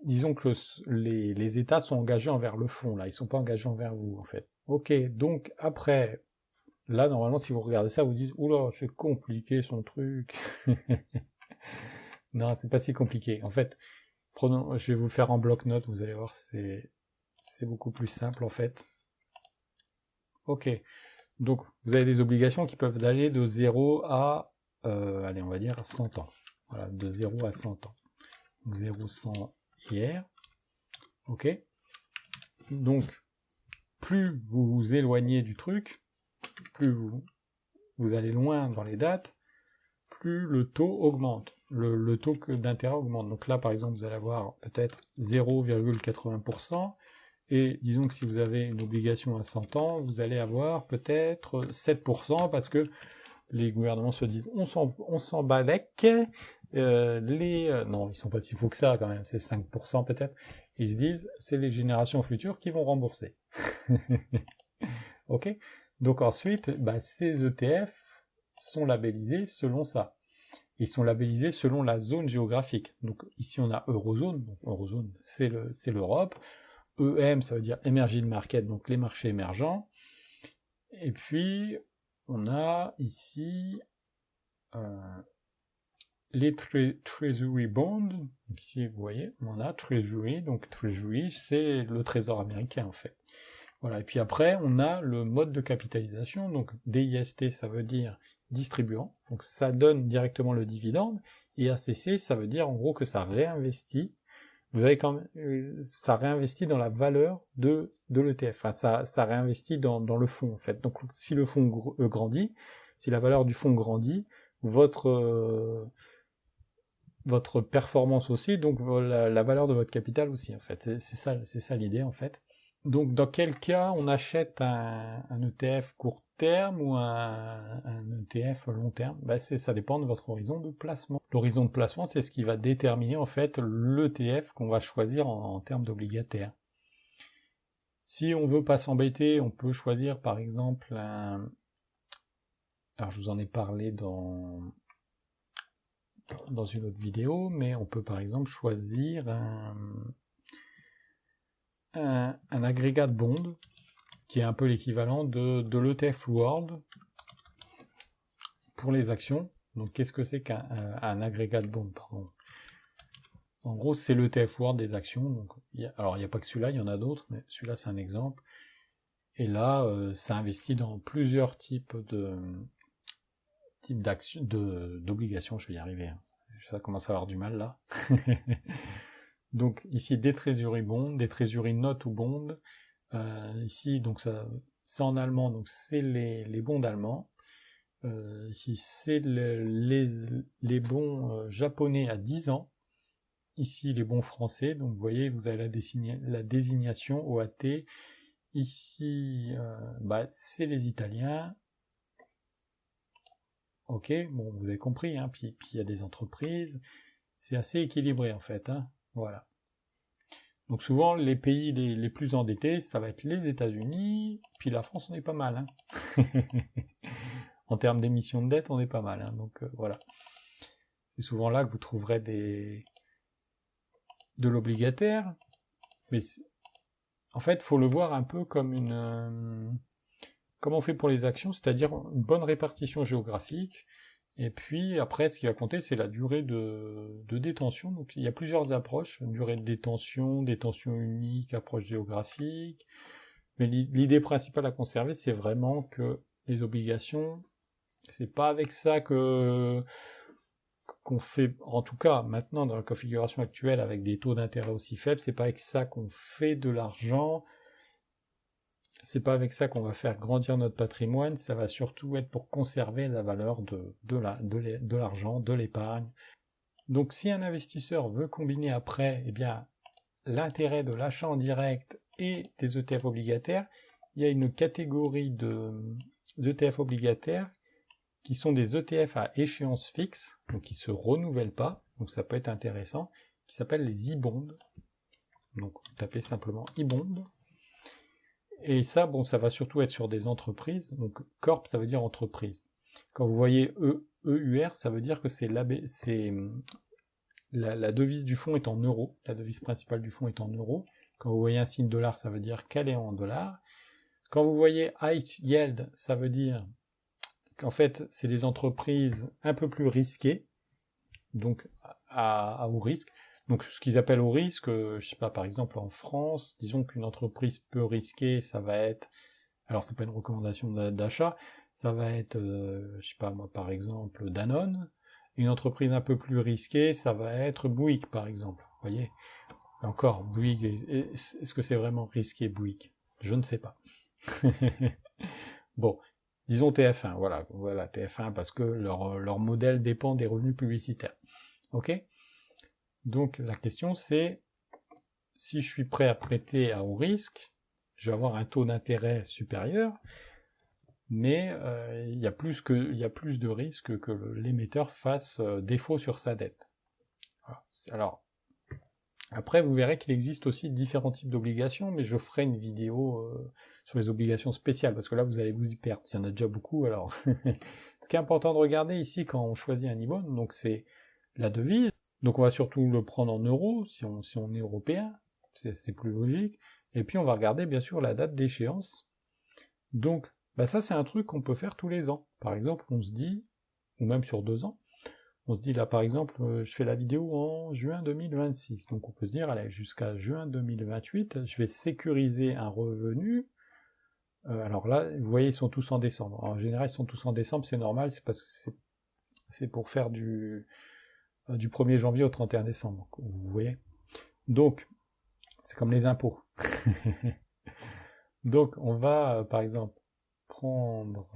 Disons que les États sont engagés envers le fonds, là, ils sont pas engagés envers vous, en fait. Ok, donc après, là, normalement, si vous regardez ça, vous dites, oula, c'est compliqué son truc. Non, c'est pas si compliqué. En fait, je vais vous le faire en bloc-notes, vous allez voir, c'est beaucoup plus simple, en fait. Ok. Donc, vous avez des obligations qui peuvent aller de 0 à, allez, on va dire 100 ans. Voilà, de 0 à 100 ans. 0, 100 hier. Ok. Donc, plus vous vous éloignez du truc, plus vous allez loin dans les dates, plus le taux augmente. Le taux d'intérêt augmente. Donc là, par exemple, vous allez avoir peut-être 0,80%. Et disons que si vous avez une obligation à 100 ans, vous allez avoir peut-être 7% parce que les gouvernements se disent on s'en bat avec. Non, ils sont pas si fous que ça quand même, c'est 5% peut-être. Ils se disent c'est les générations futures qui vont rembourser. Ok. Donc ensuite, ces ETF sont labellisés selon ça. Ils sont labellisés selon la zone géographique. Donc ici on a Eurozone. Donc Eurozone c'est l'Europe. EM, ça veut dire Emerging Market, donc les marchés émergents. Et puis, on a ici les Treasury Bonds. Donc ici, vous voyez, on a Treasury. Donc Treasury, c'est le trésor américain, en fait. Voilà. Et puis après, on a le mode de capitalisation. Donc DIST, ça veut dire distribuant. Donc ça donne directement le dividende. Et ACC, ça veut dire en gros que ça réinvestit. Vous avez quand même, ça réinvestit dans la valeur de l'ETF. Enfin, ça réinvestit dans le fonds, en fait. Donc, si le fonds grandit, si la valeur du fonds grandit, votre performance aussi, donc la valeur de votre capital aussi, en fait. C'est ça l'idée, en fait. Donc, dans quel cas on achète un ETF court terme ou un ETF long terme? Ça dépend de votre horizon de placement. L'horizon de placement, c'est ce qui va déterminer en fait l'ETF qu'on va choisir en termes d'obligataire. Si on veut pas s'embêter, on peut choisir par exemple alors je vous en ai parlé dans une autre vidéo, mais on peut par exemple choisir un agrégat de bond qui est un peu l'équivalent de l'ETF World pour les actions. Donc qu'est-ce que c'est qu'un agrégat de bond, pardon. En gros, c'est l'ETF World des actions. Donc, alors il n'y a pas que celui-là, il y en a d'autres, mais celui-là c'est un exemple. Et là, ça investit dans plusieurs types d'actions, d'obligations, je vais y arriver. Hein. Ça commence à avoir du mal là. Donc ici des treasury bonds, des treasury notes ou bonds. Ici donc ça c'est en allemand, donc c'est les bonds allemands. Ici c'est les bons japonais à 10 ans. Ici les bons français, donc vous voyez vous avez la désignation OAT. Ici c'est les italiens. Ok, bon vous avez compris, hein. Puis il y a des entreprises. C'est assez équilibré en fait, hein. Voilà. Donc souvent, les pays les plus endettés, ça va être les États-Unis, puis la France, on est pas mal. Hein. En termes d'émissions de dette, on est pas mal. Hein. Donc voilà. C'est souvent là que vous trouverez de l'obligataire. Mais en fait, il faut le voir un peu comme comme on fait pour les actions, c'est-à-dire une bonne répartition géographique. Et puis après, ce qui va compter, c'est la durée de détention. Donc il y a plusieurs approches, durée de détention, détention unique, approche géographique. Mais l'idée principale à conserver, c'est vraiment que les obligations, c'est pas avec ça qu'on fait, en tout cas maintenant dans la configuration actuelle avec des taux d'intérêt aussi faibles, c'est pas avec ça qu'on fait de l'argent. C'est pas avec ça qu'on va faire grandir notre patrimoine, ça va surtout être pour conserver la valeur de l'argent, de l'épargne. Donc si un investisseur veut combiner après l'intérêt de l'achat en direct et des ETF obligataires, il y a une catégorie d'ETF obligataires qui sont des ETF à échéance fixe, donc qui ne se renouvellent pas, donc ça peut être intéressant, qui s'appellent les e-bonds. Donc vous tapez simplement e-bonds. Et ça, ça va surtout être sur des entreprises. Donc, corp, ça veut dire entreprise. Quand vous voyez EUR, ça veut dire que la devise du fonds est en euros. La devise principale du fonds est en euros. Quand vous voyez un signe dollar, ça veut dire qu'elle est en dollars. Quand vous voyez high yield, ça veut dire qu'en fait, c'est des entreprises un peu plus risquées. Donc, à haut risque. Donc, ce qu'ils appellent au risque, je sais pas, par exemple en France, disons qu'une entreprise peu risquée, ça va être alors c'est pas une recommandation d'achat, ça va être, je sais pas moi, par exemple, Danone. Une entreprise un peu plus risquée, ça va être Bouygues, par exemple. Vous voyez? Encore, Bouygues, est-ce que c'est vraiment risqué, Bouygues? Je ne sais pas. Bon, disons TF1, voilà TF1, parce que leur modèle dépend des revenus publicitaires. Ok? Donc la question c'est, si je suis prêt à prêter à haut risque, je vais avoir un taux d'intérêt supérieur, mais il y a plus de risques que l'émetteur fasse défaut sur sa dette. Voilà. Alors, après, vous verrez qu'il existe aussi différents types d'obligations, mais je ferai une vidéo sur les obligations spéciales, parce que là, vous allez vous y perdre. Il y en a déjà beaucoup, alors. Ce qui est important de regarder ici, quand on choisit un IBAN, donc c'est la devise. Donc on va surtout le prendre en euros, si on est européen, c'est plus logique. Et puis on va regarder, bien sûr, la date d'échéance. Donc, bah ça, c'est un truc qu'on peut faire tous les ans. Par exemple, on se dit, ou même sur 2 ans, on se dit là par exemple, je fais la vidéo en juin 2026, donc on peut se dire, allez, jusqu'à juin 2028, je vais sécuriser un revenu. Alors là, vous voyez, ils sont tous en décembre. En général, ils sont tous en décembre, c'est normal, c'est parce que c'est pour faire du 1er janvier au 31 décembre, vous voyez. Donc, c'est comme les impôts. Donc, on va, par exemple, prendre...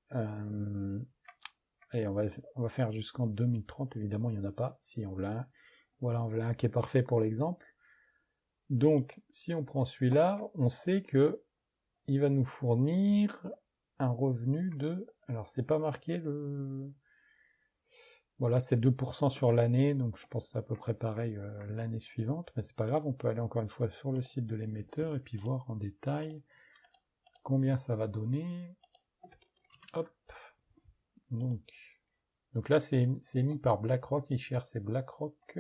allez, on va faire jusqu'en 2030, évidemment, il n'y en a pas. Si, on l'a un. Voilà, on l'a un qui est parfait pour l'exemple. Donc, si on prend celui-là, on sait que il va nous fournir un revenu de... Alors, c'est pas marqué le... Voilà, c'est 2% sur l'année, donc je pense que c'est à peu près pareil l'année suivante, mais c'est pas grave, on peut aller encore une fois sur le site de l'émetteur et puis voir en détail combien ça va donner. Hop. Donc là, c'est émis par BlackRock, iShares, c'est BlackRock.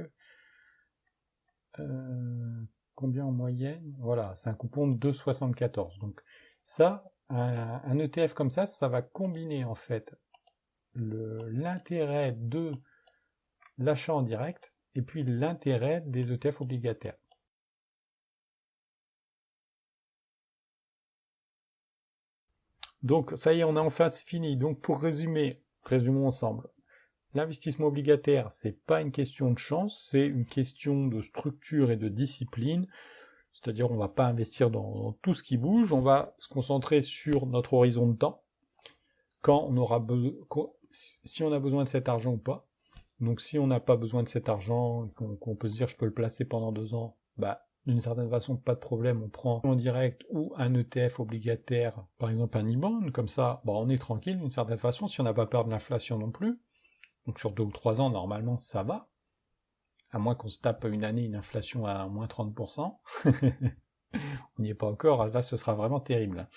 Combien en moyenne? Voilà, c'est un coupon de 2,74. Donc ça, un ETF comme ça va combiner en fait l'intérêt de l'achat en direct et puis l'intérêt des ETF obligataires. Donc ça y est, on a enfin fini. Donc pour résumer, résumons ensemble. L'investissement obligataire, c'est pas une question de chance, c'est une question de structure et de discipline. C'est-à-dire, on va pas investir dans tout ce qui bouge, on va se concentrer sur notre horizon de temps, quand on aura si on a besoin de cet argent ou pas. Donc, si on n'a pas besoin de cet argent, qu'on peut se dire je peux le placer pendant 2 ans, bah, d'une certaine façon, pas de problème, on prend en direct ou un ETF obligataire, par exemple un IBAN, comme ça, bah, on est tranquille d'une certaine façon, si on n'a pas peur de l'inflation non plus. Donc sur 2 ou 3 ans, normalement, ça va. À moins qu'on se tape une année une inflation à moins 30%. On n'y est pas encore, là ce sera vraiment terrible.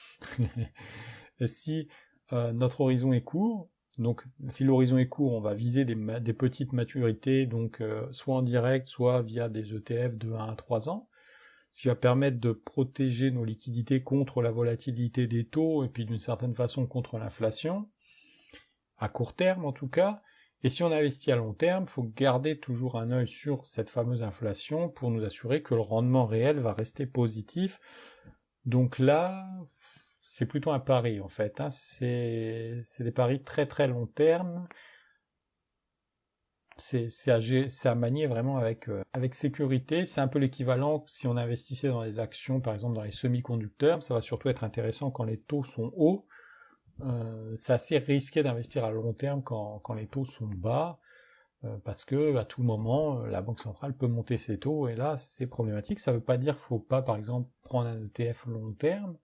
Si notre horizon est court, donc si l'horizon est court, on va viser des petites maturités, donc soit en direct, soit via des ETF de 1 à 3 ans, ce qui va permettre de protéger nos liquidités contre la volatilité des taux, et puis d'une certaine façon contre l'inflation, à court terme en tout cas. Et si on investit à long terme, il faut garder toujours un œil sur cette fameuse inflation pour nous assurer que le rendement réel va rester positif. Donc là, c'est plutôt un pari en fait. Hein. C'est des paris très très long terme. C'est à manier vraiment avec sécurité. C'est un peu l'équivalent si on investissait dans les actions, par exemple dans les semi-conducteurs. Ça va surtout être intéressant quand les taux sont hauts. C'est assez risqué d'investir à long terme quand les taux sont bas, parce que à tout moment, la Banque centrale peut monter ses taux, et là, c'est problématique. Ça veut pas dire qu'il faut pas, par exemple, prendre un ETF long terme,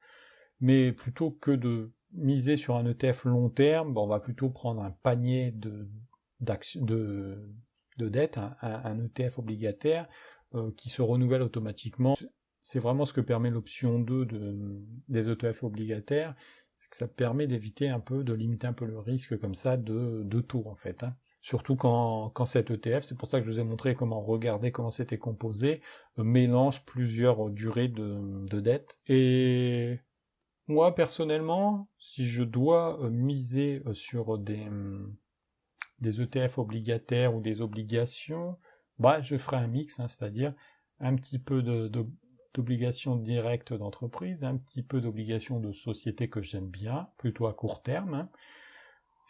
mais plutôt que de miser sur un ETF long terme, on va plutôt prendre un panier de dettes, un ETF obligataire qui se renouvelle automatiquement. C'est vraiment ce que permet l'option 2 des ETF obligataires, c'est que ça permet d'éviter un peu, de limiter un peu le risque comme ça de taux en fait. Hein. Surtout quand cet ETF, c'est pour ça que je vous ai montré comment regarder comment c'était composé, mélange plusieurs durées de dette. Et moi personnellement, si je dois miser sur des ETF obligataires ou des obligations, bah je ferai un mix, hein, c'est-à-dire un petit peu d'obligations directes d'entreprise, un petit peu d'obligations de société que j'aime bien, plutôt à court terme, hein.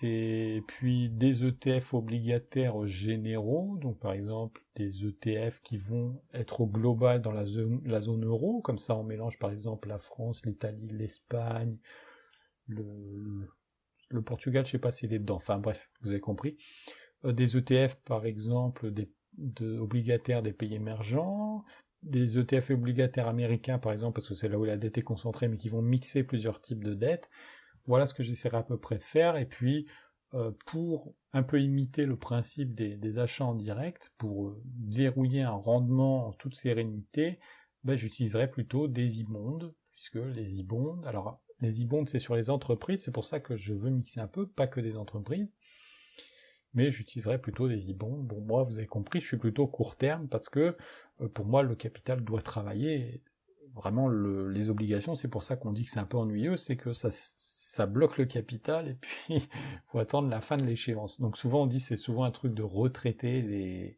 Et puis des ETF obligataires généraux, donc par exemple des ETF qui vont être au global dans la zone euro, comme ça on mélange par exemple la France, l'Italie, l'Espagne, le Portugal, je sais pas s'il est dedans, enfin bref, vous avez compris. Des ETF par exemple obligataires des pays émergents, des ETF obligataires américains par exemple, parce que c'est là où la dette est concentrée, mais qui vont mixer plusieurs types de dettes. Voilà ce que j'essaierai à peu près de faire, et puis pour un peu imiter le principe des achats en direct, pour verrouiller un rendement en toute sérénité, j'utiliserai plutôt des e-bonds, puisque les e-bonds, alors les e-bonds c'est sur les entreprises, c'est pour ça que je veux mixer un peu, pas que des entreprises, mais j'utiliserai plutôt des e-bonds. Bon, moi, vous avez compris, je suis plutôt court terme, parce que pour moi, le capital doit travailler. Vraiment, les obligations, c'est pour ça qu'on dit que c'est un peu ennuyeux, c'est que ça bloque le capital, et puis il faut attendre la fin de l'échéance. Donc souvent, on dit c'est souvent un truc de retraiter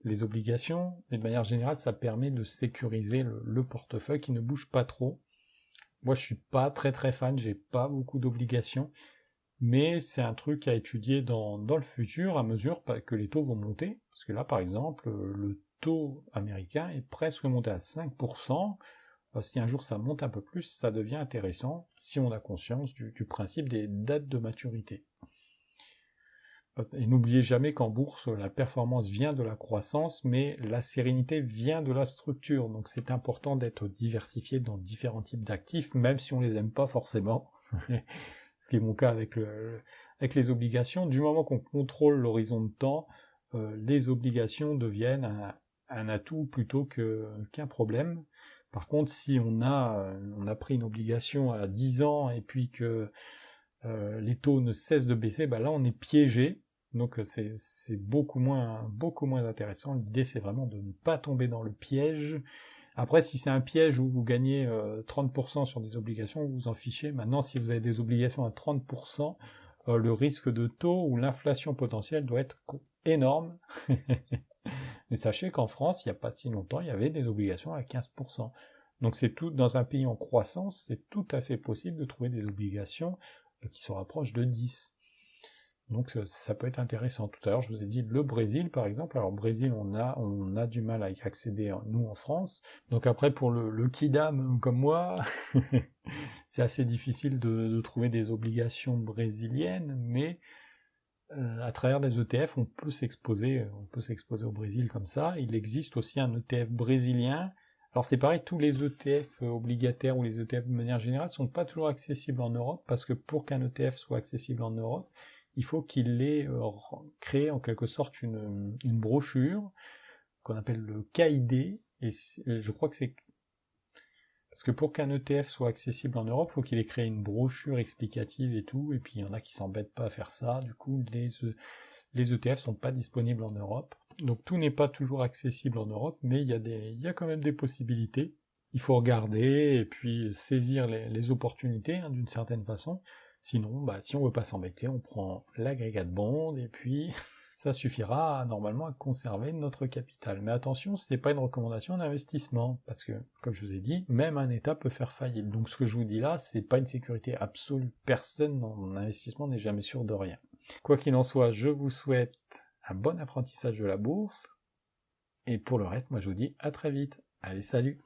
les obligations, mais de manière générale, ça permet de sécuriser le portefeuille qui ne bouge pas trop. Moi, je suis pas très très fan, j'ai pas beaucoup d'obligations, mais c'est un truc à étudier dans le futur, à mesure que les taux vont monter, parce que là, par exemple, le taux américain est presque monté à 5%, si un jour ça monte un peu plus, ça devient intéressant, si on a conscience du principe des dates de maturité. Et n'oubliez jamais qu'en bourse, la performance vient de la croissance, mais la sérénité vient de la structure, donc c'est important d'être diversifié dans différents types d'actifs, même si on les aime pas forcément, ce qui est mon cas avec les obligations. Du moment qu'on contrôle l'horizon de temps, les obligations deviennent un atout plutôt qu'un problème. Par contre, si on a pris une obligation à 10 ans et puis que les taux ne cessent de baisser, là on est piégé. Donc c'est beaucoup moins intéressant. L'idée c'est vraiment de ne pas tomber dans le piège. Après, si c'est un piège où vous gagnez 30% sur des obligations, vous vous en fichez. Maintenant, si vous avez des obligations à 30%, le risque de taux ou l'inflation potentielle doit être énorme. Mais sachez qu'en France, il n'y a pas si longtemps, il y avait des obligations à 15%. Donc c'est tout, dans un pays en croissance, c'est tout à fait possible de trouver des obligations qui se rapprochent de 10. Donc ça peut être intéressant. Tout à l'heure, je vous ai dit le Brésil, par exemple. Alors, Brésil, on a du mal à y accéder, nous, en France. Donc après, pour le kidam comme moi, c'est assez difficile de trouver des obligations brésiliennes, mais à travers des ETF, on peut s'exposer au Brésil comme ça. Il existe aussi un ETF brésilien. Alors c'est pareil, tous les ETF obligataires ou les ETF de manière générale sont pas toujours accessibles en Europe, parce que pour qu'un ETF soit accessible en Europe, il faut qu'il ait créé en quelque sorte une brochure qu'on appelle le KID, et je crois que c'est parce que pour qu'un ETF soit accessible en Europe, il faut qu'il ait créé une brochure explicative et tout, et puis il y en a qui s'embêtent pas à faire ça, du coup les ETF sont pas disponibles en Europe. Donc tout n'est pas toujours accessible en Europe, mais il y a quand même des possibilités. Il faut regarder et puis saisir les opportunités, hein, d'une certaine façon. Sinon, si on veut pas s'embêter, on prend l'agrégat de bond et puis ça suffira normalement à conserver notre capital. Mais attention, c'est pas une recommandation d'investissement, parce que, comme je vous ai dit, même un État peut faire faillite. Donc ce que je vous dis là, c'est pas une sécurité absolue. Personne dans mon investissement n'est jamais sûr de rien. Quoi qu'il en soit, je vous souhaite un bon apprentissage de la bourse, et pour le reste, moi je vous dis à très vite. Allez, salut!